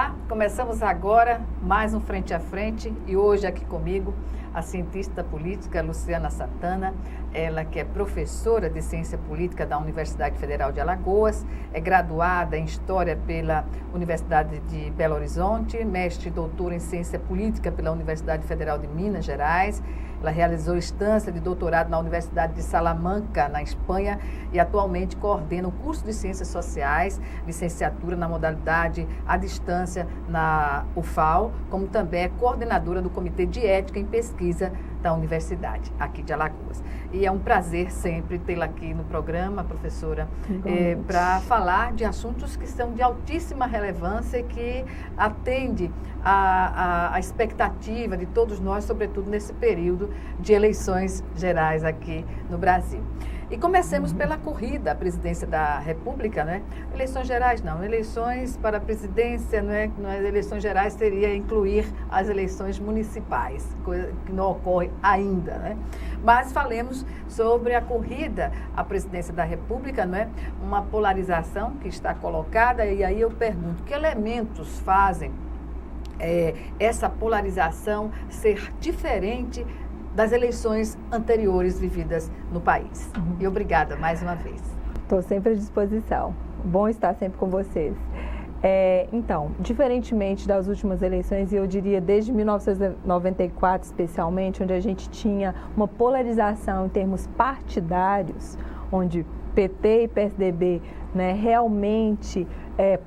Olá, começamos agora mais um Frente a Frente e hoje aqui comigo a cientista política Luciana Santana, ela que é professora de Ciência Política da Universidade Federal de Alagoas, é graduada em História pela Universidade de Belo Horizonte, mestre e doutora em Ciência Política pela Universidade Federal de Minas Gerais. Ela realizou instância de doutorado na Universidade de Salamanca, na Espanha, e atualmente coordena o curso de Ciências Sociais, licenciatura na modalidade à distância na UFAL, como também é coordenadora do Comitê de Ética em Pesquisa da Universidade, aqui de Alagoas. E é um prazer sempre tê-la aqui no programa, professora, para falar de assuntos que são de altíssima relevância e que atende a expectativa de todos nós, sobretudo nesse período de eleições gerais aqui no Brasil. E comecemos pela corrida à presidência da República, né? Eleições gerais não, eleições para a presidência, eleições gerais seria incluir as eleições municipais, coisa que não ocorre ainda, né? Mas falemos sobre a corrida à presidência da República, né? Uma polarização que está colocada, e aí eu pergunto, que elementos fazem essa polarização ser diferente das eleições anteriores vividas no país? E obrigada mais uma vez. Estou sempre à disposição. Bom estar sempre com vocês. Então, diferentemente das últimas eleições, e eu diria desde 1994 especialmente, onde a gente tinha uma polarização em termos partidários, onde PT e PSDB, né, realmente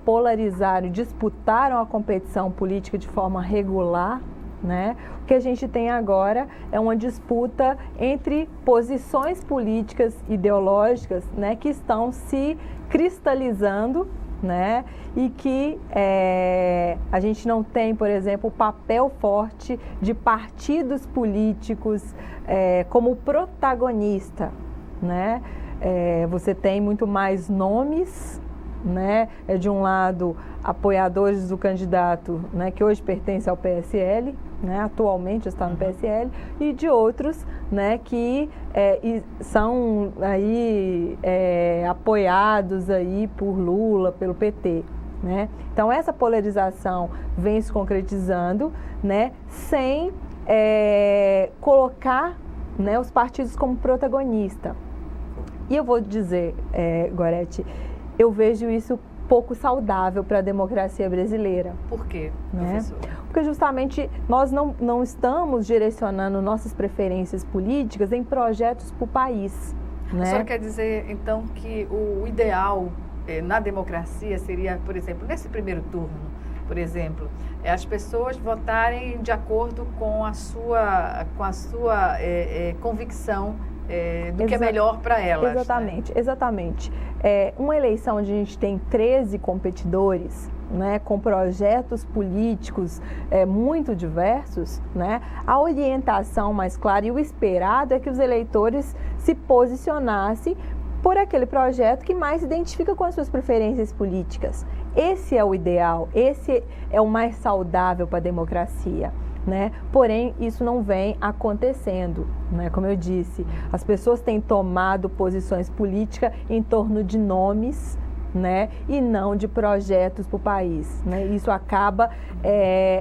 polarizaram e disputaram a competição política de forma regular, né? O que a gente tem agora é uma disputa entre posições políticas ideológicas, né, que estão se cristalizando, né, e que a gente não tem, por exemplo, o papel forte de partidos políticos como protagonista, né? Você tem muito mais nomes, né? De um lado, apoiadores do candidato, né, que hoje pertence ao PSL, né, atualmente está no PSL, e de outros, né, que são aí, apoiados aí por Lula, pelo PT. Né? Então, essa polarização vem se concretizando, né, sem colocar, né, os partidos como protagonista. E eu vou dizer, Gorete, eu vejo isso pouco saudável para a democracia brasileira. Por quê, né? Porque justamente nós não estamos direcionando nossas preferências políticas em projetos para o país. Né? A senhora quer dizer, então, que o ideal na democracia seria, por exemplo, nesse primeiro turno, por exemplo, as pessoas votarem de acordo com a sua convicção do que é melhor para elas. Exatamente, né? Exatamente. Uma eleição onde a gente tem 13 competidores, né, com projetos políticos muito diversos, né, a orientação mais clara e o esperado é que os eleitores se posicionassem por aquele projeto que mais se identifica com as suas preferências políticas. Esse é o ideal, esse é o mais saudável para a democracia. Né? Porém, isso não vem acontecendo, né? Como eu disse, as pessoas têm tomado posições políticas em torno de nomes, né? E não de projetos para o país, né? Isso acaba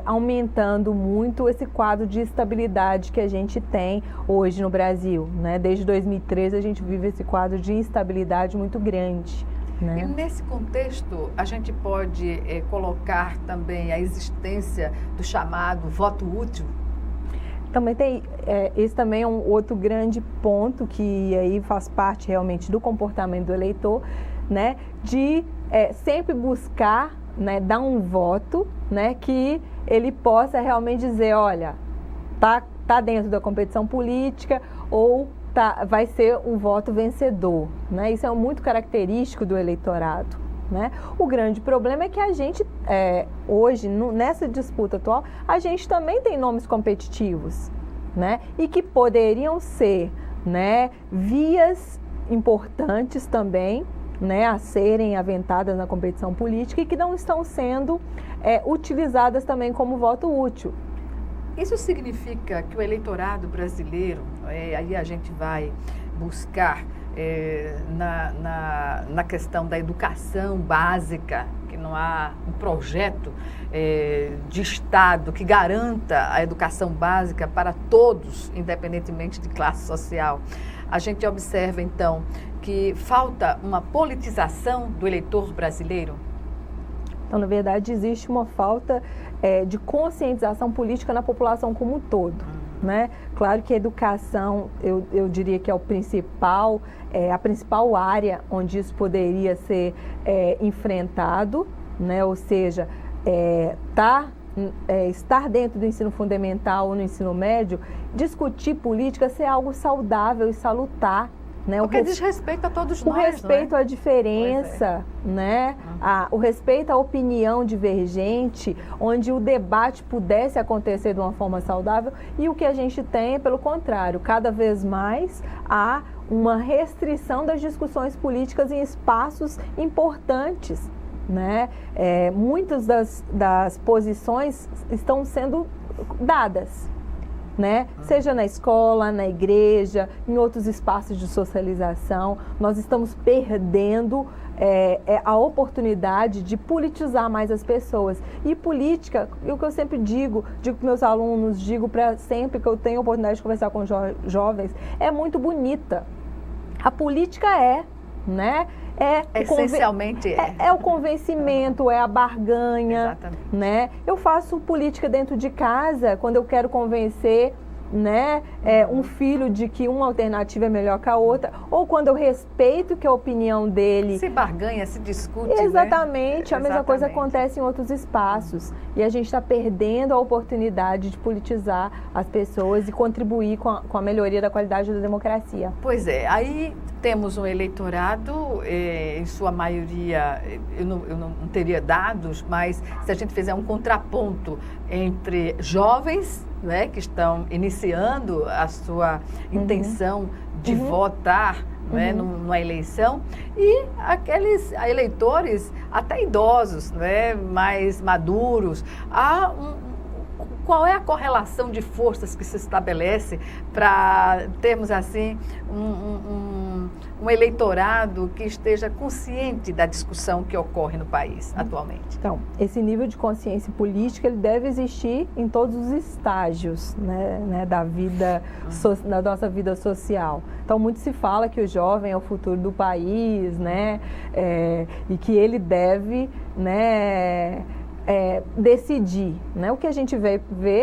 aumentando muito esse quadro de instabilidade que a gente tem hoje no Brasil, né? Desde 2013 a gente vive esse quadro de instabilidade muito grande. Né? E nesse contexto, a gente pode colocar também a existência do chamado voto útil? Também tem, esse também é um outro grande ponto que aí faz parte realmente do comportamento do eleitor, né? De sempre buscar, né, dar um voto, né, que ele possa realmente dizer, olha, tá dentro da competição política ou vai ser um voto vencedor, né? Isso é muito característico do eleitorado, né? O grande problema é que a gente, hoje, nessa disputa atual, a gente também tem nomes competitivos, né? E que poderiam ser, né, vias importantes também, né, a serem aventadas na competição política e que não estão sendo utilizadas também como voto útil. Isso significa que o eleitorado brasileiro, aí a gente vai buscar na questão da educação básica, que não há um projeto de Estado que garanta a educação básica para todos, independentemente de classe social. A gente observa, então, que falta uma politização do eleitor brasileiro? Então, na verdade, existe uma falta de conscientização política na população como um todo, né? Claro que a educação, eu diria que é a principal área onde isso poderia ser enfrentado, né? Ou seja, estar dentro do ensino fundamental ou no ensino médio, discutir política ser algo saudável e salutar. Né? Porque diz respeito a todos nós, o respeito à diferença, né? O respeito à opinião divergente, onde o debate pudesse acontecer de uma forma saudável, e o que a gente tem é, pelo contrário, cada vez mais há uma restrição das discussões políticas em espaços importantes, né? Muitas das posições estão sendo dadas, né? Seja na escola, na igreja, em outros espaços de socialização, nós estamos perdendo a oportunidade de politizar mais as pessoas. E política, o que eu sempre digo para meus alunos, digo para sempre que eu tenho a oportunidade de conversar com jovens, é muito bonita. A política né? Essencialmente é o convencimento, é a barganha. Exatamente. Né? Eu faço política dentro de casa quando eu quero convencer, né, um filho de que uma alternativa é melhor que a outra, ou quando eu respeito que a opinião dele... Se barganha, se discute, Exatamente, né? A mesma coisa acontece em outros espaços. E a gente está perdendo a oportunidade de politizar as pessoas e contribuir com a melhoria da qualidade da democracia. Pois é, aí temos um eleitorado, em sua maioria, eu não teria dados, mas se a gente fizer um contraponto entre jovens, né, que estão iniciando a sua intenção de votar, né, numa eleição, e aqueles eleitores até idosos, né, mais maduros. Qual é a correlação de forças que se estabelece para termos assim um eleitorado que esteja consciente da discussão que ocorre no país atualmente? Então, esse nível de consciência política ele deve existir em todos os estágios, né, da vida, da nossa vida social. Então, muito se fala que o jovem é o futuro do país, né, e que ele deve, né, decidir, né? O que a gente vê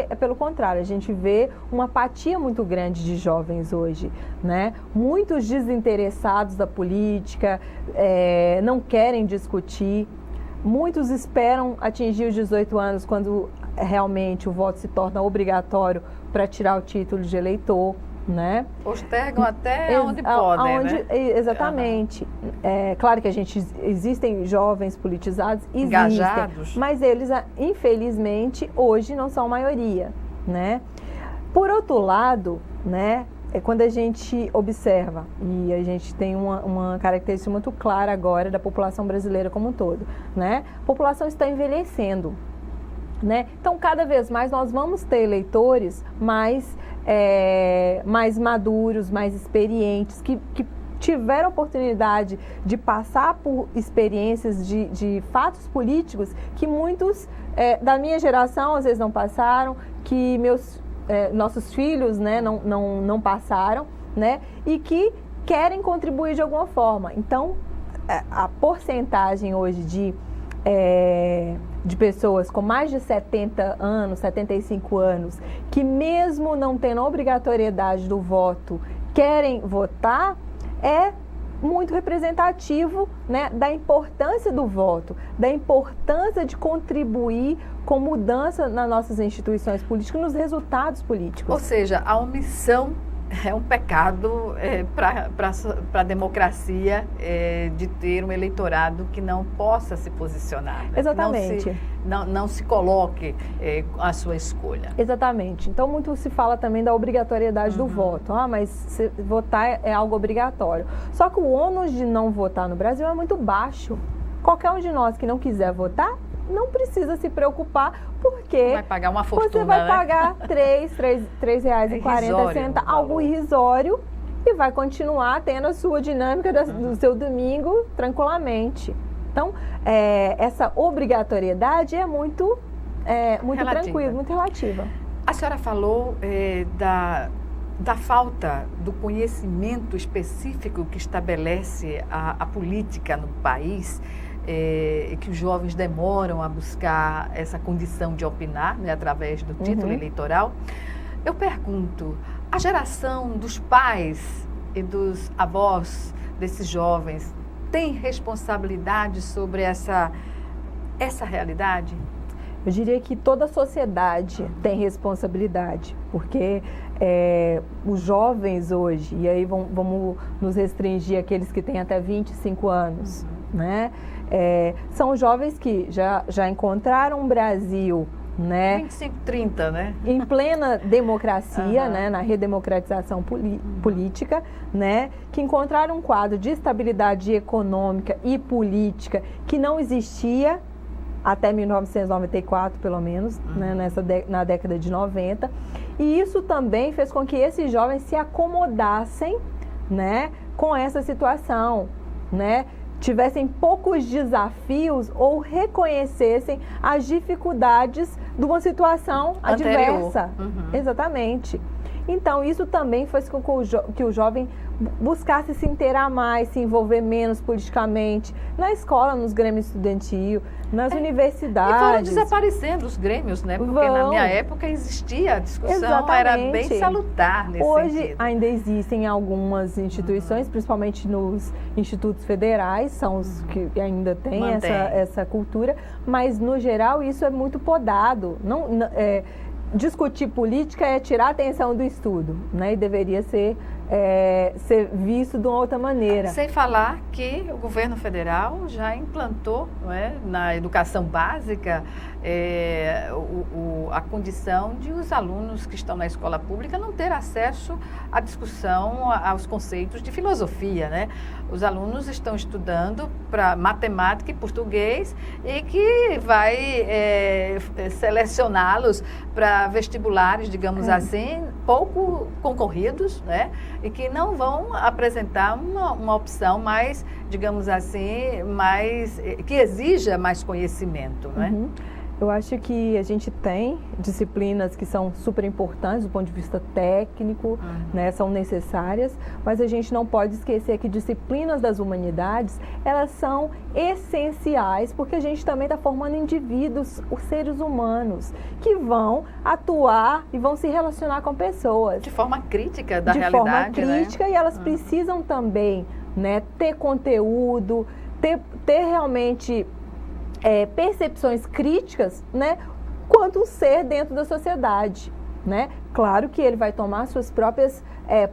é pelo contrário, a gente vê uma apatia muito grande de jovens hoje, né? Muitos desinteressados da política, não querem discutir, muitos esperam atingir os 18 anos quando realmente o voto se torna obrigatório para tirar o título de eleitor, né? Postergam até onde podem, né? Exatamente. Claro que existem jovens politizados, engajados, mas eles, infelizmente, hoje não são a maioria, né? Por outro lado, né, quando a gente observa, e a gente tem uma característica muito clara agora da população brasileira como um todo, né? A população está envelhecendo, né? Então, cada vez mais nós vamos ter eleitores mais maduros, mais experientes, que tiveram a oportunidade de passar por experiências de fatos políticos que muitos da minha geração às vezes não passaram, que nossos filhos, né, não passaram, né, e que querem contribuir de alguma forma. Então, a porcentagem hoje de pessoas com mais de 70 anos, 75 anos, que mesmo não tendo a obrigatoriedade do voto, querem votar, é muito representativo, né, da importância do voto, da importância de contribuir com mudança nas nossas instituições políticas, nos resultados políticos. Ou seja, a omissão é um pecado para a democracia, de ter um eleitorado que não possa se posicionar. Né? Exatamente. Não se coloque a sua escolha. Exatamente. Então, muito se fala também da obrigatoriedade do voto. Mas votar é algo obrigatório. Só que o ônus de não votar no Brasil é muito baixo. Qualquer um de nós que não quiser votar, não precisa se preocupar, porque vai pagar uma fortuna, você vai né? pagar R$ 3,40, algo irrisório, e vai continuar tendo a sua dinâmica do seu domingo tranquilamente. Então, essa obrigatoriedade é muito tranquila, muito relativa. A senhora falou da falta do conhecimento específico que estabelece a política no país, e que os jovens demoram a buscar essa condição de opinar, né, através do título eleitoral. Eu pergunto, a geração dos pais e dos avós desses jovens tem responsabilidade sobre essa realidade? Eu diria que toda a sociedade tem responsabilidade, porque os jovens hoje, e aí vamos nos restringir àqueles que têm até 25 anos, né? São jovens que já encontraram um Brasil, né? 25, 30, né? Em plena democracia, né? Na redemocratização política, né? Que encontraram um quadro de estabilidade econômica e política que não existia até 1994, pelo menos, né, na década de 90. E isso também fez com que esses jovens se acomodassem, né, com essa situação, né, tivessem poucos desafios ou reconhecessem as dificuldades de uma situação adversa. Exatamente. Então, isso também fez com que o jovem buscasse se inteirar mais, se envolver menos politicamente, na escola, nos grêmios estudantil, nas universidades. E foram desaparecendo os grêmios, né? Porque na minha época existia a discussão, era bem salutar nesse Hoje sentido. Ainda existem algumas instituições, principalmente nos institutos federais, são os que ainda têm essa cultura, mas no geral isso é muito podado. Discutir política é tirar a atenção do estudo, né? E deveria ser visto de uma outra maneira. Sem falar que o governo federal já implantou, não é, na educação básica a condição de os alunos que estão na escola pública não ter acesso à discussão, aos conceitos de filosofia, né? Os alunos estão estudando para matemática e português e que vai selecioná-los para vestibulares, digamos assim, pouco concorridos, né? E que não vão apresentar uma opção mais, digamos assim, que exija mais conhecimento, não é? Eu acho que a gente tem disciplinas que são super importantes do ponto de vista técnico, né, são necessárias, mas a gente não pode esquecer que disciplinas das humanidades, elas são essenciais, porque a gente também está formando indivíduos, os seres humanos, que vão atuar e vão se relacionar com pessoas. De forma crítica da realidade, de forma crítica, né? E elas precisam também, né, ter conteúdo, ter realmente percepções críticas, né, quanto um ser dentro da sociedade, né? Claro que ele vai tomar suas próprias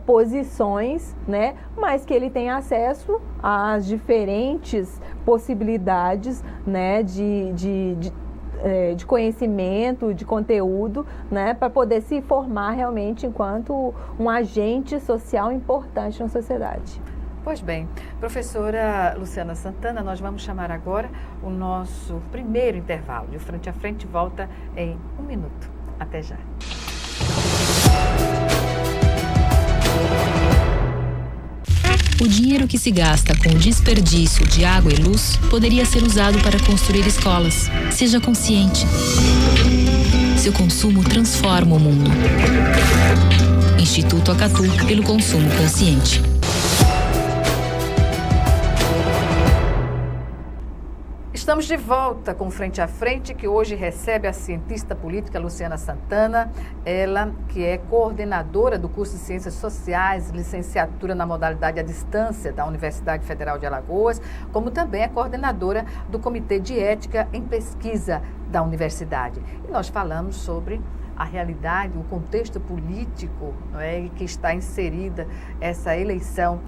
posições, né, mas que ele tem acesso às diferentes possibilidades, né, de conhecimento, de conteúdo, né, para poder se formar realmente enquanto um agente social importante na sociedade. Pois bem, professora Luciana Santana, nós vamos chamar agora o nosso primeiro intervalo. De Frente a Frente volta em 1 minuto. Até já. O dinheiro que se gasta com o desperdício de água e luz poderia ser usado para construir escolas. Seja consciente. Seu consumo transforma o mundo. Instituto Acatu pelo consumo consciente. Estamos de volta com Frente a Frente, que hoje recebe a cientista política Luciana Santana, ela que é coordenadora do curso de Ciências Sociais, licenciatura na modalidade à distância da Universidade Federal de Alagoas, como também é coordenadora do Comitê de Ética em Pesquisa da Universidade. E nós falamos sobre a realidade, o contexto político, não é, que está inserida essa eleição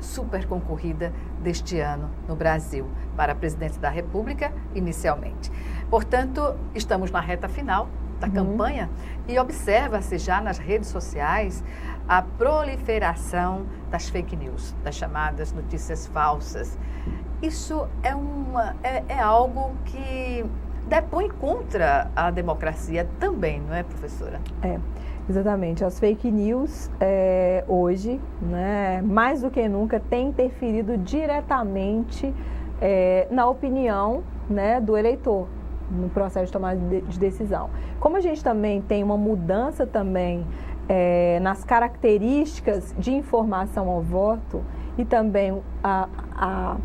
super concorrida deste ano no Brasil, para a presidência da República, inicialmente. Portanto, estamos na reta final da campanha e observa-se já nas redes sociais a proliferação das fake news, das chamadas notícias falsas. Isso é algo que depõe contra a democracia também, não é, professora? Exatamente. As fake news hoje, né, mais do que nunca, têm interferido diretamente na opinião, né, do eleitor, no processo de tomada de decisão. Como a gente também tem uma mudança também nas características de informação ao voto e também a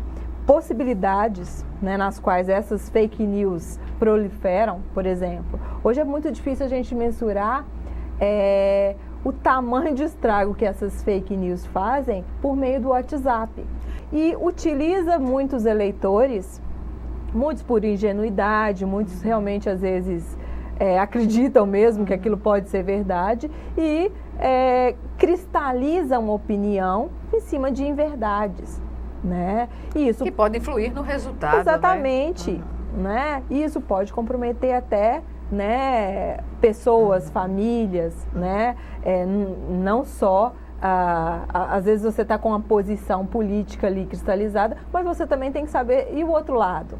possibilidades, né, nas quais essas fake news proliferam, por exemplo. Hoje é muito difícil a gente mensurar o tamanho de estrago que essas fake news fazem por meio do WhatsApp. E utiliza muitos eleitores, muitos por ingenuidade, muitos realmente às vezes acreditam mesmo que aquilo pode ser verdade e cristalizam opinião em cima de inverdades, né? E isso que pode influir no resultado. Exatamente, né? E isso pode comprometer até, né, pessoas, famílias, né? Não só às vezes você está com uma posição política ali cristalizada, mas você também tem que saber e o outro lado,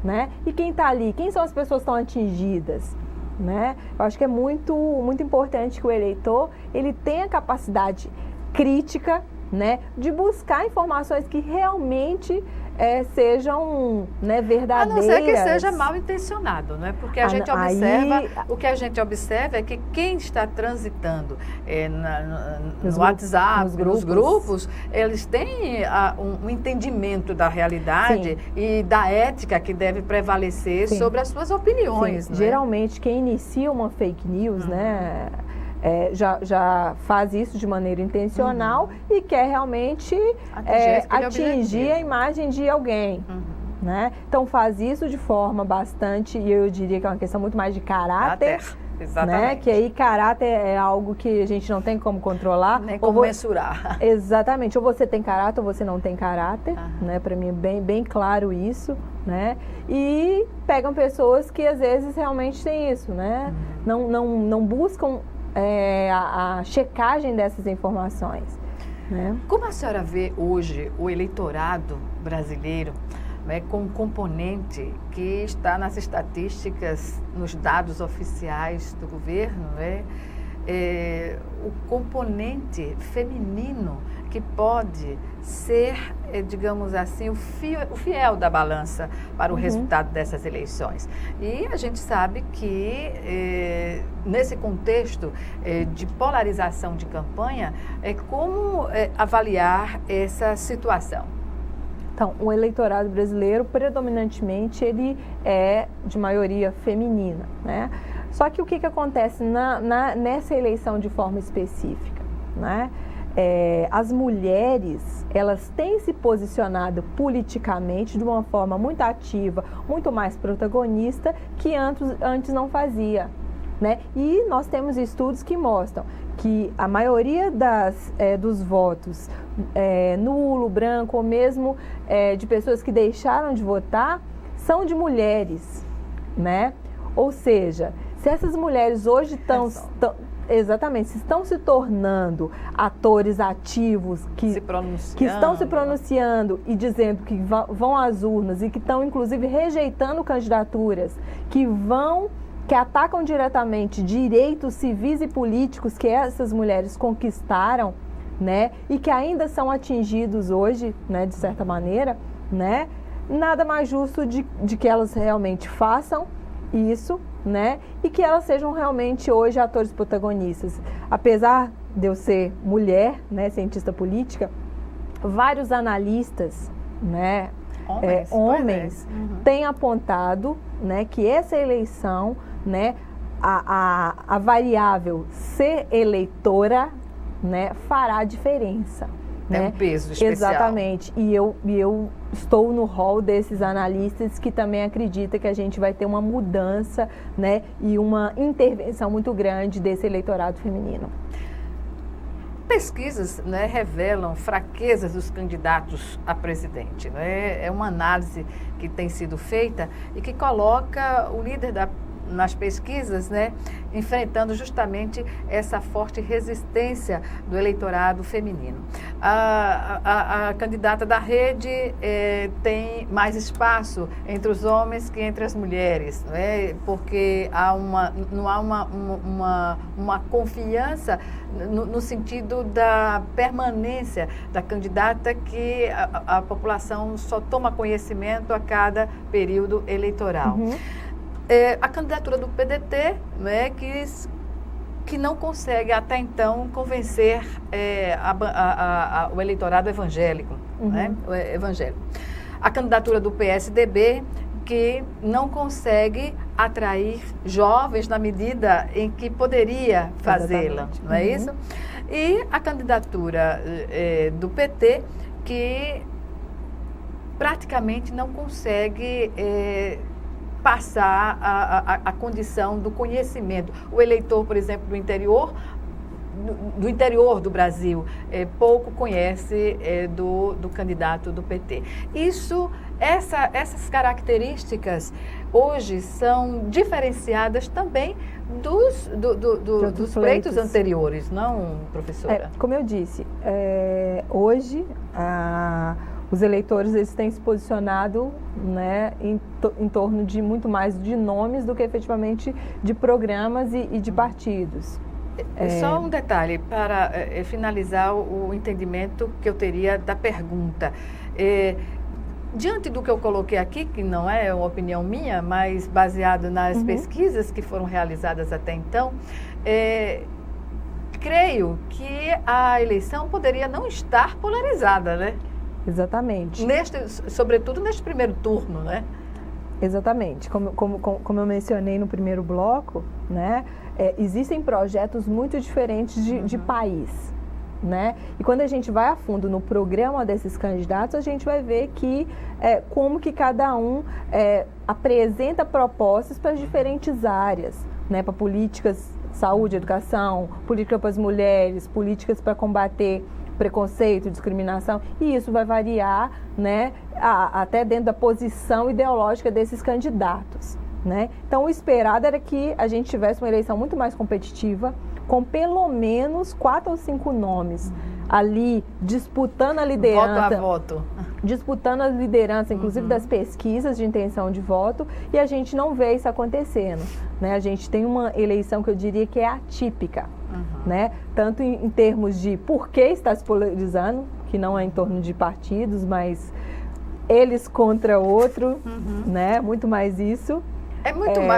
né? E quem está ali, quem são as pessoas que estão atingidas, né? Eu acho que é muito importante que o eleitor ele tenha a capacidade crítica, né, de buscar informações que realmente sejam, né, verdadeiras. A não ser que seja mal intencionado, né? Porque a gente observa, o que a gente observa é que quem está transitando no WhatsApp, nos grupos, eles têm um entendimento da realidade e da ética que deve prevalecer sobre as suas opiniões. Né? Geralmente quem inicia uma fake news, né, já faz isso de maneira intencional e quer realmente atingir a imagem de alguém. Né? Então faz isso de forma bastante, e eu diria que é uma questão muito mais de caráter. Exatamente. Né? Que aí caráter é algo que a gente não tem como controlar. Nem como mensurar. Exatamente. Ou você tem caráter ou você não tem caráter. Né? Para mim é bem claro isso. Né? E pegam pessoas que às vezes realmente têm isso. Né? Não buscam a checagem dessas informações. Né? Como a senhora vê hoje o eleitorado brasileiro, né, com um componente que está nas estatísticas, nos dados oficiais do governo, né, o componente feminino que pode ser, digamos assim, o fiel da balança para o resultado dessas eleições. E a gente sabe que, nesse contexto de polarização de campanha, como avaliar essa situação? Então, o eleitorado brasileiro, predominantemente, ele é de maioria feminina, né? Só que o que acontece nessa eleição de forma específica, né? As mulheres, elas têm se posicionado politicamente de uma forma muito ativa, muito mais protagonista que antes não fazia, né? E nós temos estudos que mostram que a maioria dos votos nulo, branco ou mesmo de pessoas que deixaram de votar são de mulheres, né? Ou seja, se essas mulheres hoje estão se tornando atores ativos que estão se pronunciando e dizendo que vão às urnas e que estão inclusive rejeitando candidaturas que atacam diretamente direitos civis e políticos que essas mulheres conquistaram, né, e que ainda são atingidos hoje, né, de certa maneira, né, nada mais justo de que elas realmente façam isso, né, e que elas sejam realmente hoje atores protagonistas. Apesar de eu ser mulher, né, cientista política, vários analistas, né, homens têm apontado, né, que essa eleição, né, a variável ser eleitora, né, fará diferença. Tem um peso especial. Exatamente. E eu estou no hall desses analistas que também acreditam que a gente vai ter uma mudança, né, e uma intervenção muito grande desse eleitorado feminino. Pesquisas, né, revelam fraquezas dos candidatos a presidente. Né? É uma análise que tem sido feita e que coloca o líder nas pesquisas, né, enfrentando justamente essa forte resistência do eleitorado feminino. A candidata da rede tem mais espaço entre os homens que entre as mulheres, né, porque não há uma confiança no sentido da permanência da candidata, que a população só toma conhecimento a cada período eleitoral. Uhum. A candidatura do PDT, né, que não consegue até então convencer o eleitorado evangélico. Uhum. Né, evangélico. A candidatura do PSDB, que não consegue atrair jovens na medida em que poderia fazê-la, não é isso? E a candidatura do PT, que praticamente não consegue passar a condição do conhecimento. O eleitor, por exemplo, do interior do Brasil, pouco conhece do candidato do PT. Essas características hoje são diferenciadas também dos pleitos anteriores, não, professora? Como eu disse, hoje os eleitores eles têm se posicionado, né, em torno de muito mais de nomes do que efetivamente de programas e de partidos. Só um detalhe para finalizar o entendimento que eu teria da pergunta. Diante do que eu coloquei aqui, que não é uma opinião minha, mas baseado nas pesquisas que foram realizadas até então, creio que a eleição poderia não estar polarizada, né? Exatamente. Sobretudo neste primeiro turno, né? Exatamente. Como eu mencionei no primeiro bloco, né, existem projetos muito diferentes de país. Né? E quando a gente vai a fundo no programa desses candidatos, a gente vai ver que como que cada um apresenta propostas para diferentes áreas, né? Para políticas, saúde, educação, política para as mulheres, políticas para combater preconceito, discriminação, e isso vai variar, né, até dentro da posição ideológica desses candidatos. Né? Então, o esperado era que a gente tivesse uma eleição muito mais competitiva, com pelo menos 4 ou 5 nomes ali disputando a liderança. Voto a voto. Disputando a liderança, inclusive das pesquisas de intenção de voto, e a gente não vê isso acontecendo. Né? A gente tem uma eleição que eu diria que é atípica, né? Tanto em termos de por que está se polarizando, que não é em torno de partidos, mas eles contra outro, né? Muito mais isso.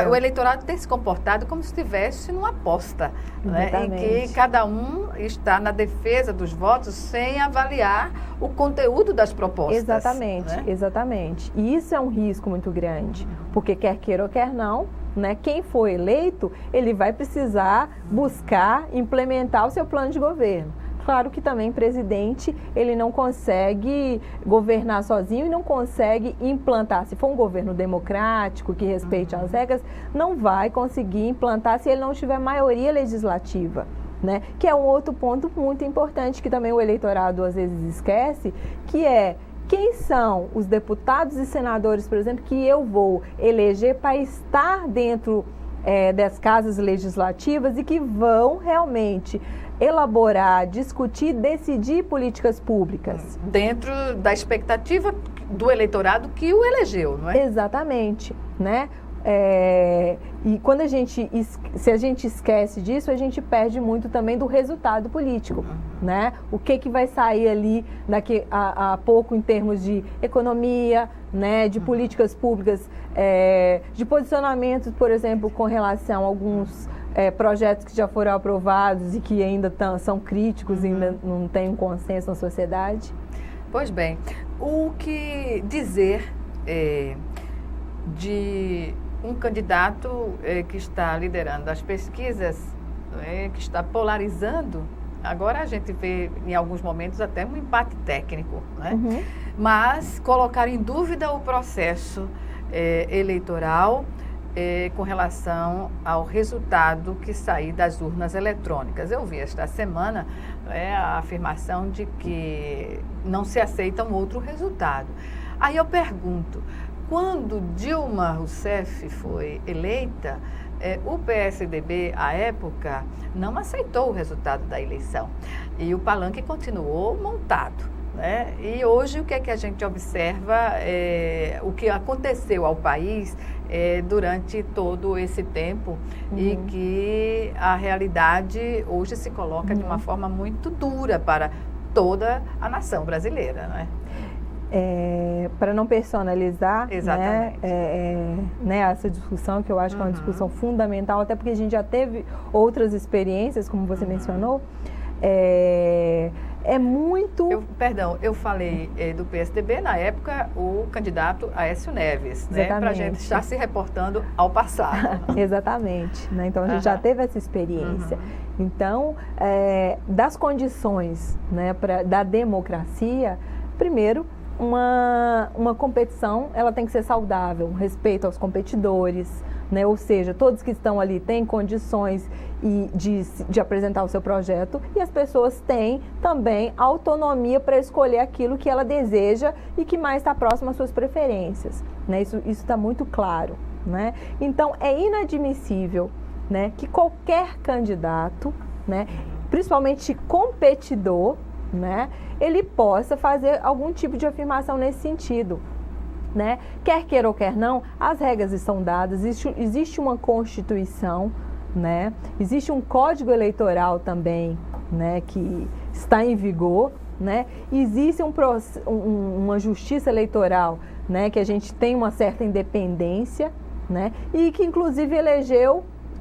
O eleitorado tem se comportado como se estivesse numa aposta, né, em que cada um está na defesa dos votos sem avaliar o conteúdo das propostas. Exatamente, né? Exatamente. E isso é um risco muito grande, porque quer queira ou quer não, né, quem for eleito, ele vai precisar buscar implementar o seu plano de governo. Claro que também presidente, ele não consegue governar sozinho e não consegue implantar. Se for um governo democrático, que respeite as regras, não vai conseguir implantar se ele não tiver maioria legislativa. Né? Que é um outro ponto muito importante que também o eleitorado às vezes esquece, que é quem são os deputados e senadores, por exemplo, que eu vou eleger para estar dentro das casas legislativas e que vão realmente elaborar, discutir, decidir políticas públicas. Dentro da expectativa do eleitorado que o elegeu, não é? Exatamente, né? E quando se a gente esquece disso, a gente perde muito também do resultado político, né? O que vai sair ali daqui a pouco em termos de economia, né? De políticas públicas, de posicionamentos, por exemplo, com relação a alguns projetos que já foram aprovados e que ainda são críticos e ainda não tem um consenso na sociedade. Pois bem, o que dizer de um candidato que está liderando as pesquisas, que está polarizando? Agora a gente vê em alguns momentos até um empate técnico, né? Mas colocar em dúvida o processo eleitoral com relação ao resultado que sair das urnas eletrônicas. Eu vi esta semana a afirmação de que não se aceita um outro resultado. Aí eu pergunto, quando Dilma Rousseff foi eleita, o PSDB, à época, não aceitou o resultado da eleição. E o palanque continuou montado, né? E hoje o que é que a gente observa, o que aconteceu ao país durante todo esse tempo e que a realidade hoje se coloca de uma forma muito dura para toda a nação brasileira, né? Para não personalizar, exatamente, né, essa discussão, que eu acho que é uma discussão fundamental, até porque a gente já teve outras experiências, como você mencionou, muito... Eu falei do PSDB, na época, o candidato Aécio Neves, né, para a gente estar se reportando ao passado. Exatamente, né? Então a gente já teve essa experiência. Então, das condições, né, da democracia, primeiro, uma competição, ela tem que ser saudável, respeito aos competidores, né? Ou seja, todos que estão ali têm condições de apresentar o seu projeto, e as pessoas têm também autonomia para escolher aquilo que ela deseja e que mais está próximo às suas preferências, né? Isso está muito claro, né? Então, é inadmissível, né, que qualquer candidato, né, principalmente competidor, né, ele possa fazer algum tipo de afirmação nesse sentido, né? Quer queira ou quer não, as regras estão dadas, existe uma Constituição, né? Existe um Código Eleitoral também, né, que está em vigor, né? Existe uma Justiça Eleitoral, né, que a gente tem uma certa independência, né, e que inclusive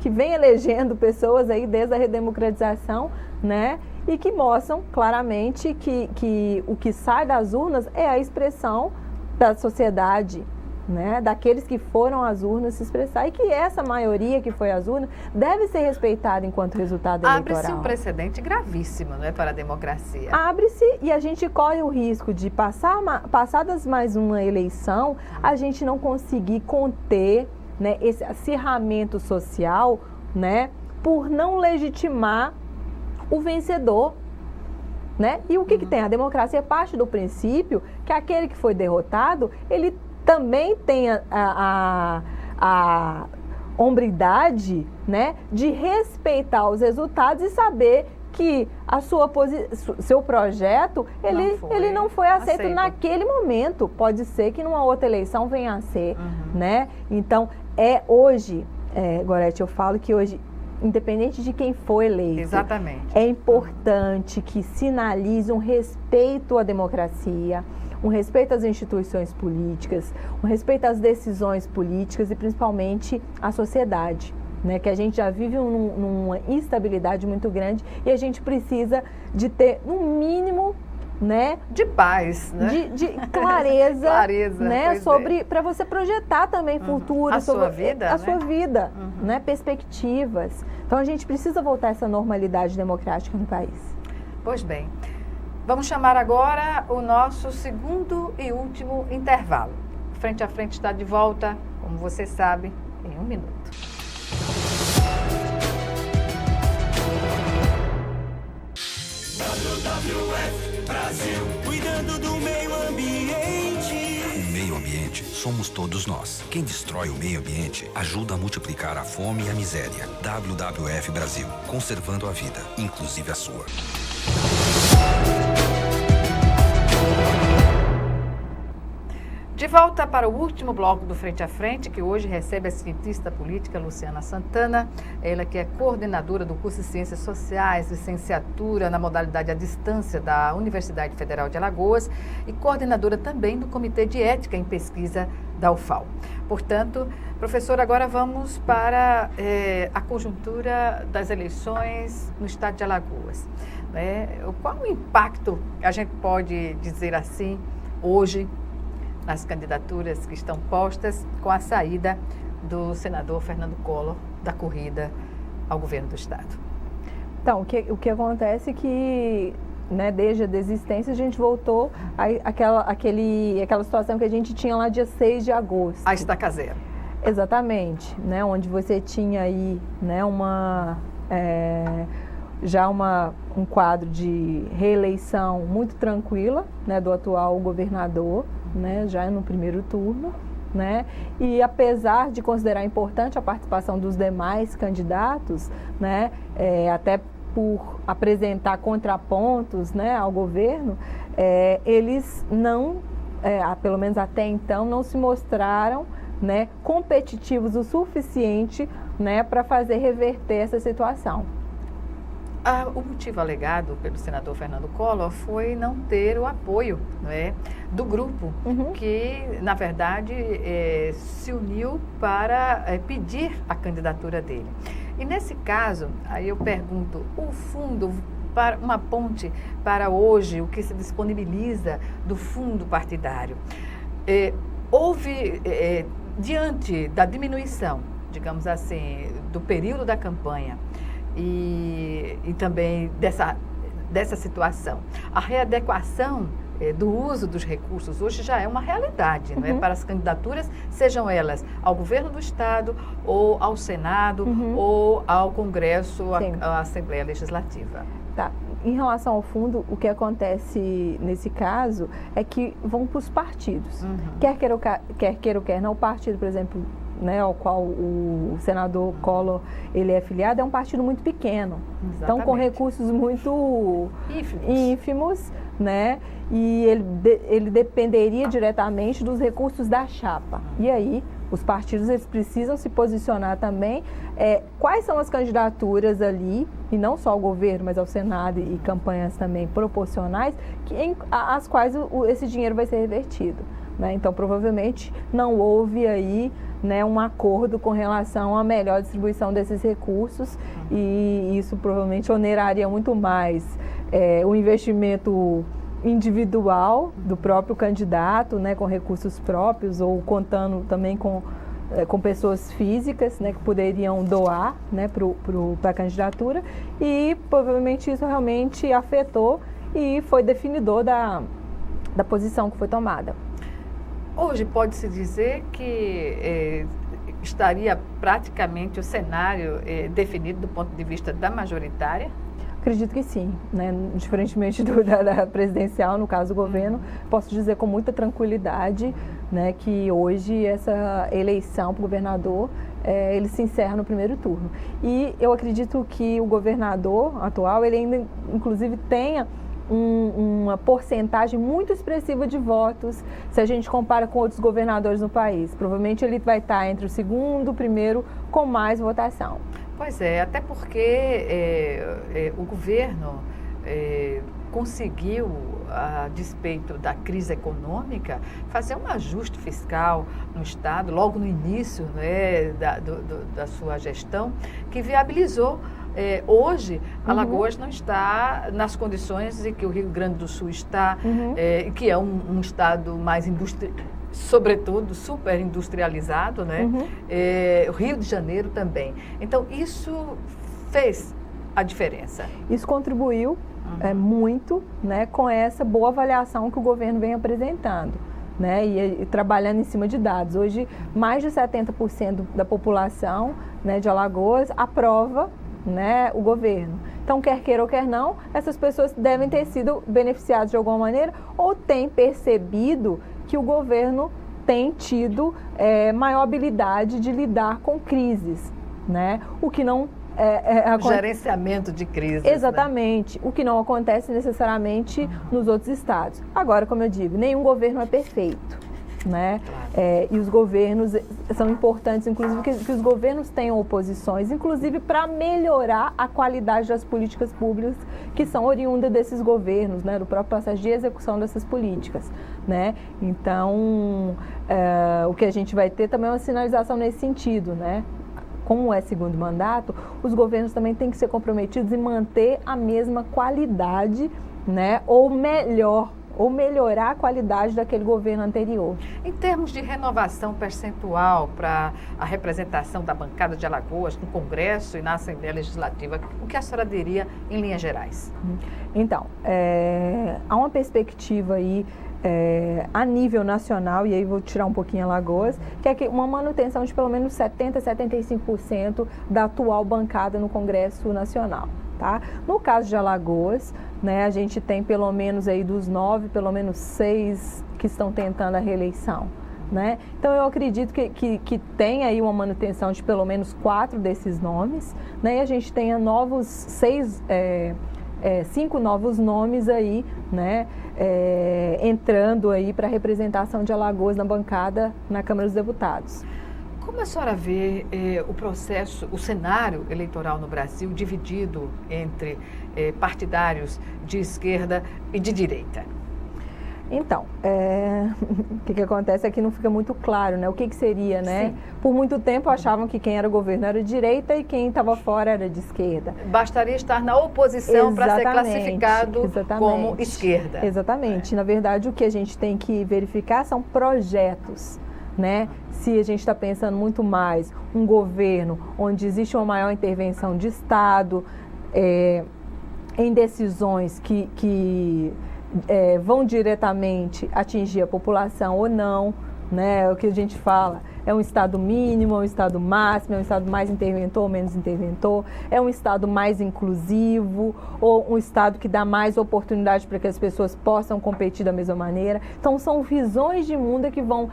que vem elegendo pessoas aí desde a redemocratização, né, e que mostram claramente que o que sai das urnas é a expressão da sociedade, né, daqueles que foram às urnas se expressar, e que essa maioria que foi às urnas deve ser respeitada enquanto resultado eleitoral. Abre-se um precedente gravíssimo, né, para a democracia. Abre-se, e a gente corre o risco de, passadas mais uma eleição, a gente não conseguir conter, né, esse acirramento social, né, por não legitimar o vencedor, né? E o que tem? A democracia parte do princípio que aquele que foi derrotado, ele também tem a hombridade, né, de respeitar os resultados e saber que seu projeto, ele não foi aceito naquele momento. Pode ser que numa outra eleição venha a ser, né? Então, hoje, Gorete, eu falo que hoje, independente de quem for eleito, exatamente, é importante que sinalize um respeito à democracia, um respeito às instituições políticas, um respeito às decisões políticas e principalmente à sociedade, né? Que a gente já vive numa instabilidade muito grande e a gente precisa de ter, no mínimo, né, de paz, né? de clareza, né, para você projetar também futuro, a sua vida, sua vida, né, perspectivas. Então a gente precisa voltar a essa normalidade democrática no país. Pois bem, vamos chamar agora o nosso segundo e último intervalo. Frente a Frente está de volta, como você sabe, em 1 minuto. WWF Brasil, cuidando do meio ambiente. O meio ambiente somos todos nós. Quem destrói o meio ambiente ajuda a multiplicar a fome e a miséria. WWF Brasil, conservando a vida, inclusive a sua. De volta para o último bloco do Frente a Frente, que hoje recebe a cientista política Luciana Santana, ela que é coordenadora do curso de Ciências Sociais, licenciatura na modalidade à distância da Universidade Federal de Alagoas e coordenadora também do Comitê de Ética em Pesquisa da UFAL. Portanto, professora, agora vamos para a conjuntura das eleições no estado de Alagoas. Qual o impacto, a gente pode dizer assim, hoje, nas candidaturas que estão postas com a saída do senador Fernando Collor da corrida ao governo do estado? Então, o que acontece é que, né, desde a desistência a gente voltou àquela situação que a gente tinha lá dia 6 de agosto. A estaca zero. Exatamente, né, onde você tinha aí, né, um quadro de reeleição muito tranquila, né, do atual governador, né, já no primeiro turno, né? E apesar de considerar importante a participação dos demais candidatos, né, até por apresentar contrapontos, né, ao governo, eles não, pelo menos até então, não se mostraram, né, competitivos o suficiente, né, para fazer reverter essa situação. O motivo alegado pelo senador Fernando Collor foi não ter o apoio, não é, do grupo, que, na verdade, se uniu para pedir a candidatura dele. E, nesse caso, aí eu pergunto, o fundo, para uma ponte para hoje, o que se disponibiliza do fundo partidário, houve, diante da diminuição, digamos assim, do período da campanha, e também dessa situação, a readequação do uso dos recursos hoje já é uma realidade, não é? Para as candidaturas, sejam elas ao governo do Estado, ou ao Senado, ou ao Congresso, à Assembleia Legislativa. Tá. Em relação ao fundo, o que acontece nesse caso é que vão para os partidos. Quer queira ou quer não, o partido, por exemplo, né, ao qual o senador Collor ele é filiado, é um partido muito pequeno. Exatamente. Então, com recursos muito ínfimos, né, e ele dependeria diretamente dos recursos da chapa. E aí, os partidos eles precisam se posicionar também quais são as candidaturas ali, e não só ao governo, mas ao Senado e campanhas também proporcionais, às quais esse dinheiro vai ser revertido. Né? Então, provavelmente, não houve aí, né, um acordo com relação à melhor distribuição desses recursos, e isso provavelmente oneraria muito mais o investimento individual do próprio candidato, né, com recursos próprios, ou contando também com pessoas físicas, né, que poderiam doar, né, para a candidatura, e provavelmente isso realmente afetou e foi definidor da posição que foi tomada. Hoje pode-se dizer que estaria praticamente o cenário definido do ponto de vista da majoritária? Acredito que sim, né? Diferentemente da presidencial, no caso do governo, posso dizer com muita tranquilidade, né, que hoje essa eleição para o governador, ele se encerra no primeiro turno. E eu acredito que o governador atual, ele ainda inclusive tenha uma porcentagem muito expressiva de votos, se a gente compara com outros governadores no país. Provavelmente ele vai estar entre o segundo e o primeiro com mais votação. Pois é, até porque o governo conseguiu, a despeito da crise econômica, fazer um ajuste fiscal no Estado, logo no início, né, da sua gestão, que viabilizou. Hoje, Alagoas não está nas condições em que o Rio Grande do Sul está, que é um estado mais sobretudo super industrializado, né? O Rio de Janeiro também. Então, isso fez a diferença. Isso contribuiu muito, né, com essa boa avaliação que o governo vem apresentando, né, e trabalhando em cima de dados. Hoje, mais de 70% da população, né, de Alagoas aprova, né, o governo. Então, quer queira ou quer não, essas pessoas devem ter sido beneficiadas de alguma maneira ou têm percebido que o governo tem tido maior habilidade de lidar com crises, né? O que não gerenciamento de crises. Exatamente. Né? O que não acontece necessariamente nos outros estados. Agora, como eu digo, nenhum governo é perfeito. Né? Claro. E os governos são importantes, inclusive que os governos tenham oposições, inclusive para melhorar a qualidade das políticas públicas que são oriundas desses governos, né? Do próprio processo de execução dessas políticas, né? Então, o que a gente vai ter também é uma sinalização nesse sentido, né? Como é segundo mandato, os governos também têm que ser comprometidos em manter a mesma qualidade, né? Ou melhorar a qualidade daquele governo anterior. Em termos de renovação percentual para a representação da bancada de Alagoas no Congresso e na Assembleia Legislativa, o que a senhora diria em linhas gerais? Então, há uma perspectiva aí a nível nacional, e aí vou tirar um pouquinho Alagoas, que é uma manutenção de pelo menos 70% a 75% da atual bancada no Congresso Nacional. Tá? No caso de Alagoas, né, a gente tem pelo menos aí dos 9, pelo menos 6 que estão tentando a reeleição. né? Então eu acredito que tem aí uma manutenção de pelo menos 4 desses nomes, né? E a gente tenha 5 novos nomes aí, né? Entrando aí para a representação de Alagoas na bancada na Câmara dos Deputados. Como a senhora vê o processo, o cenário eleitoral no Brasil dividido entre partidários de esquerda e de direita? Então, o que acontece é que não fica muito claro, né? O que seria, né? Sim. Por muito tempo achavam que quem era governo era de direita e quem estava fora era de esquerda. Bastaria estar na oposição para ser classificado como esquerda. Exatamente. Na verdade, o que a gente tem que verificar são projetos, né? Se a gente está pensando muito mais um governo onde existe uma maior intervenção de Estado, em decisões que vão diretamente atingir a população ou não, né? O que a gente fala é um Estado mínimo, é um Estado máximo, é um Estado mais interventor ou menos interventor, é um Estado mais inclusivo ou um Estado que dá mais oportunidade para que as pessoas possam competir da mesma maneira. Então são visões de mundo que vão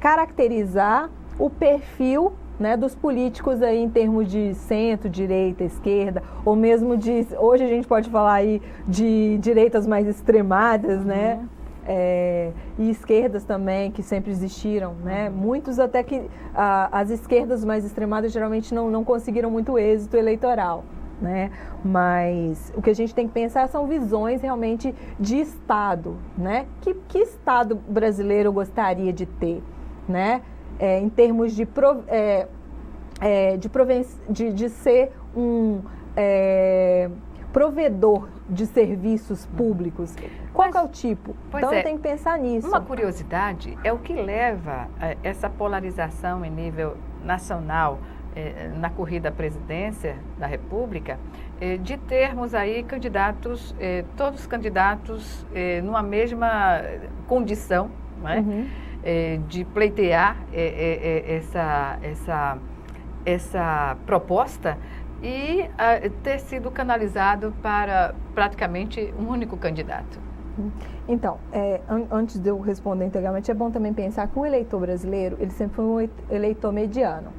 caracterizar o perfil, né, dos políticos aí em termos de centro, direita, esquerda, ou mesmo hoje a gente pode falar aí de direitas mais extremadas, né, e esquerdas também, que sempre existiram, né, muitos até que as esquerdas mais extremadas geralmente não conseguiram muito êxito eleitoral, né, mas o que a gente tem que pensar são visões realmente de Estado, né, que Estado brasileiro eu gostaria de ter, né, em termos de ser um provedor de serviços públicos. Qual que é o tipo? Então tem que pensar nisso. Uma curiosidade é o que leva essa polarização em nível nacional na corrida à presidência da República, de termos aí candidatos, todos candidatos numa mesma condição, né? De pleitear essa proposta e ter sido canalizado para praticamente um único candidato. Então, antes de eu responder integralmente, é bom também pensar que o eleitor brasileiro, ele sempre foi um eleitor mediano.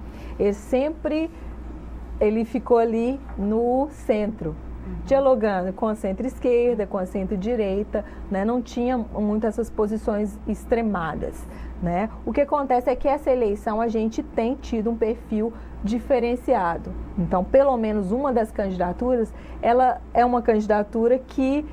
Ele ficou ali no centro, dialogando com a centro-esquerda, com a centro-direita, né? Não tinha muito essas posições extremadas, né? O que acontece é que essa eleição a gente tem tido um perfil diferenciado. Então, pelo menos uma das candidaturas, ela é uma candidatura que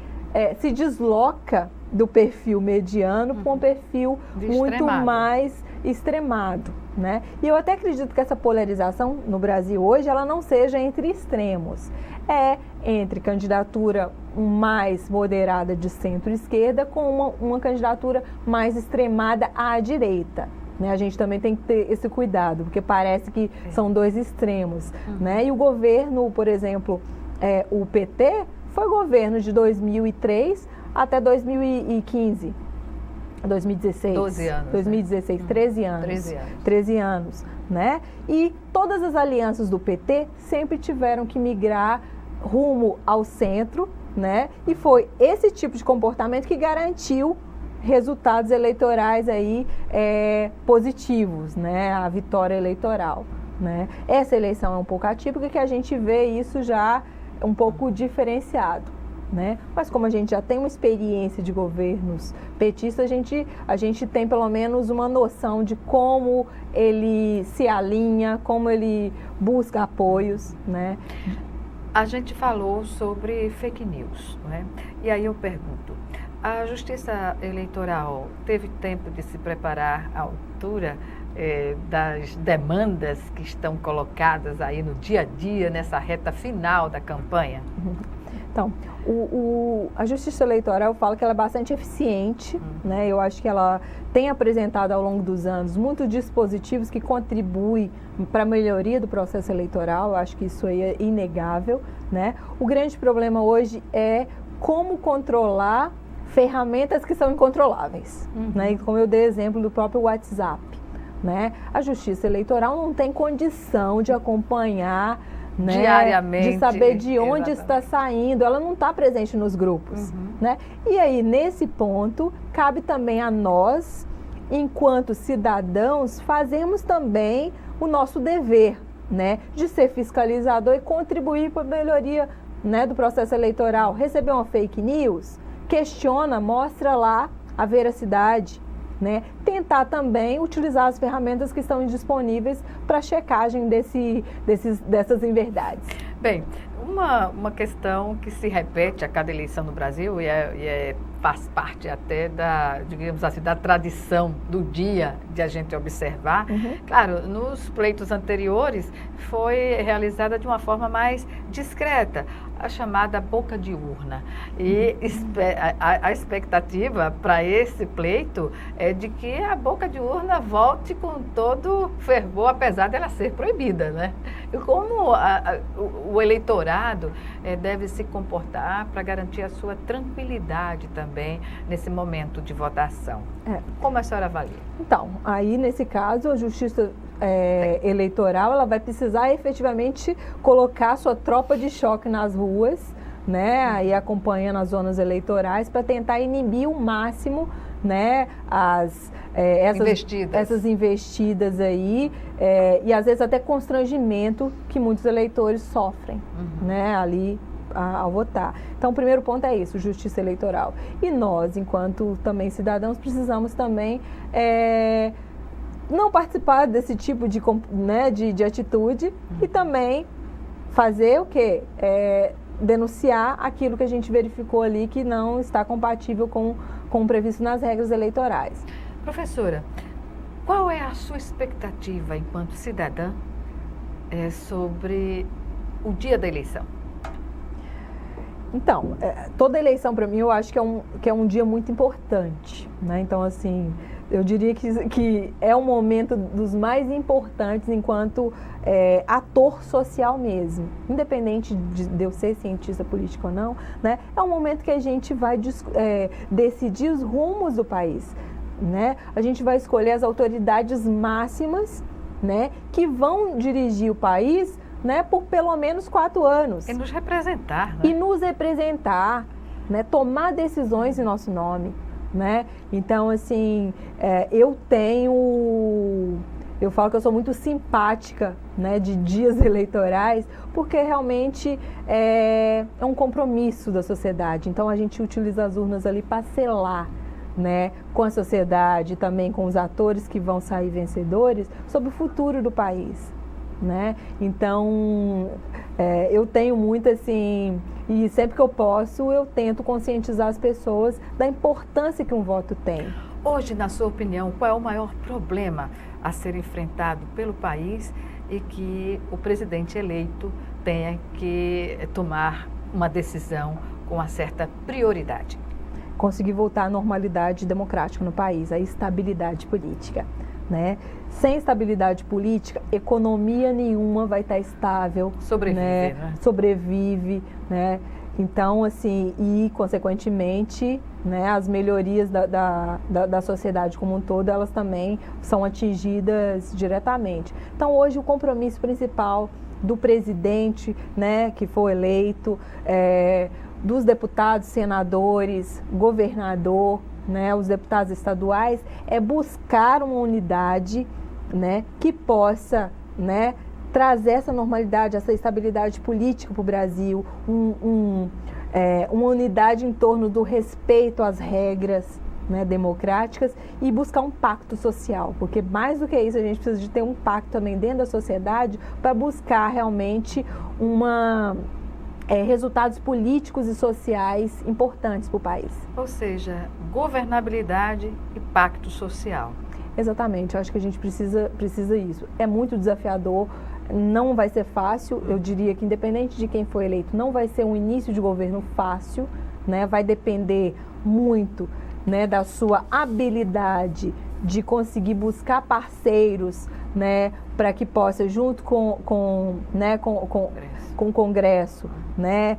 se desloca do perfil mediano para um perfil muito mais extremado, né? E eu até acredito que essa polarização no Brasil hoje, ela não seja entre extremos. É entre candidatura mais moderada de centro-esquerda com uma candidatura mais extremada à direita. Né? A gente também tem que ter esse cuidado, porque parece que são dois extremos. Né? E o governo, por exemplo, o PT foi governo de 2003 até 2015. 2016. 12 anos. 2016, né? 13 anos. 13 anos, né? E todas as alianças do PT sempre tiveram que migrar rumo ao centro, né? E foi esse tipo de comportamento que garantiu resultados eleitorais aí positivos, né? A vitória eleitoral, né? Essa eleição é um pouco atípica, que a gente vê isso já um pouco diferenciado, né? Mas como a gente já tem uma experiência de governos petistas, a gente tem pelo menos uma noção de como ele se alinha, como ele busca apoios, né? A gente falou sobre fake news, né? E aí eu pergunto, a Justiça Eleitoral teve tempo de se preparar à altura das demandas que estão colocadas aí no dia a dia, nessa reta final da campanha? Então, a Justiça Eleitoral, eu falo que ela é bastante eficiente, né? Eu acho que ela tem apresentado ao longo dos anos muitos dispositivos que contribuem para a melhoria do processo eleitoral. Eu acho que isso aí é inegável, né? O grande problema hoje é como controlar ferramentas que são incontroláveis, né? E como eu dei exemplo do próprio WhatsApp, né? A Justiça Eleitoral não tem condição de acompanhar, né, diariamente, de saber de onde está saindo, ela não está presente nos grupos, né? E aí, nesse ponto, cabe também a nós enquanto cidadãos, fazemos também o nosso dever, né, de ser fiscalizador e contribuir para a melhoria, né, do processo eleitoral. Receber uma fake news, questiona, mostra lá a veracidade, né? Tentar também utilizar as ferramentas que estão disponíveis para checagem dessas inverdades. Bem, uma questão que se repete a cada eleição no Brasil e faz parte até da, digamos assim, da tradição do dia de a gente observar. Claro, nos pleitos anteriores foi realizada de uma forma mais discreta, a chamada boca de urna. E a expectativa para esse pleito é de que a boca de urna volte com todo fervor, apesar dela ser proibida, né? E como o eleitorado deve se comportar para garantir a sua tranquilidade também nesse momento de votação. Como a senhora avalia? Então, aí nesse caso, a Justiça Eleitoral ela vai precisar efetivamente colocar sua tropa de choque nas ruas, né, aí acompanhando as zonas eleitorais para tentar inibir o máximo, né, essas investidas aí e às vezes até constrangimento que muitos eleitores sofrem, né, ali ao votar. Então, o primeiro ponto é isso, justiça eleitoral. E nós, enquanto também cidadãos, precisamos também não participar desse tipo de atitude e também fazer o quê? Denunciar aquilo que a gente verificou ali que não está compatível com o previsto nas regras eleitorais. Professora, qual é a sua expectativa enquanto cidadã sobre o dia da eleição? Então, toda eleição para mim eu acho que é um dia muito importante, né? Então, assim, eu diria que é um momento dos mais importantes enquanto ator social mesmo, independente de eu ser cientista político ou não, né? É um momento que a gente vai decidir os rumos do país, né? A gente vai escolher as autoridades máximas, né, que vão dirigir o país, né, por pelo menos 4 anos. E nos representar, né? E nos representar, né, tomar decisões em nosso nome, né? Então, assim, eu falo que eu sou muito simpática, né, de dias eleitorais, porque realmente é um compromisso da sociedade. Então, a gente utiliza as urnas ali para selar, né, com a sociedade, também com os atores que vão sair vencedores, sobre o futuro do país, né? Então, eu tenho muito assim, e sempre que eu posso, eu tento conscientizar as pessoas da importância que um voto tem. Hoje, na sua opinião, qual é o maior problema a ser enfrentado pelo país e que o presidente eleito tenha que tomar uma decisão com uma certa prioridade? Conseguir voltar à normalidade democrática no país, à estabilidade política, né? Sem estabilidade política, economia nenhuma vai estar estável. Sobrevive, né? Então, assim, e consequentemente, né, as melhorias da sociedade como um todo, elas também são atingidas diretamente. Então, hoje o compromisso principal do presidente, né, que foi eleito, dos deputados, senadores, governador, né, os deputados estaduais, é buscar uma unidade, né, que possa, né, trazer essa normalidade, essa estabilidade política para o Brasil, uma unidade em torno do respeito às regras, né, democráticas e buscar um pacto social, porque mais do que isso a gente precisa de ter um pacto também dentro da sociedade para buscar realmente resultados políticos e sociais importantes para o país. Ou seja, governabilidade e pacto social. Exatamente, eu acho que a gente precisa isso. É muito desafiador, não vai ser fácil, eu diria que independente de quem for eleito, não vai ser um início de governo fácil, né? Vai depender muito, né, da sua habilidade de conseguir buscar parceiros, né, para que possa, junto com o Congresso, né,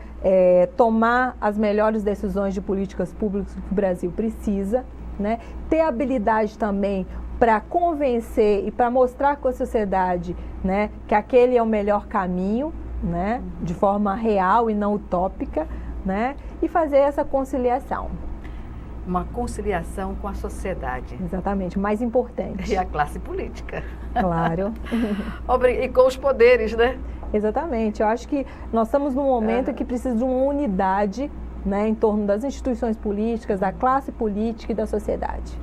tomar as melhores decisões de políticas públicas que o Brasil precisa, né, ter habilidade também para convencer e para mostrar com a sociedade, né, que aquele é o melhor caminho, né, de forma real e não utópica, né, e fazer essa conciliação. uma conciliação com a sociedade. Exatamente, mais importante. E a classe política. Claro. E com os poderes, né? Exatamente. Eu acho que nós estamos num momento que precisa de uma unidade, né, em torno das instituições políticas, da classe política e da sociedade.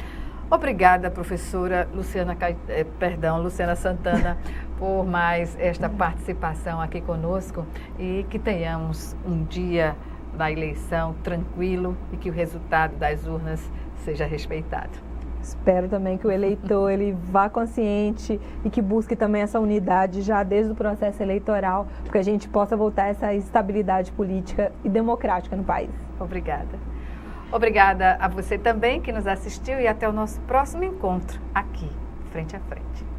Obrigada, professora Luciana Santana, por mais esta participação aqui conosco e que tenhamos um dia da eleição tranquilo e que o resultado das urnas seja respeitado. Espero também que o eleitor ele vá consciente e que busque também essa unidade já desde o processo eleitoral, para que a gente possa voltar a essa estabilidade política e democrática no país. Obrigada. Obrigada a você também que nos assistiu e até o nosso próximo encontro aqui, Frente a Frente.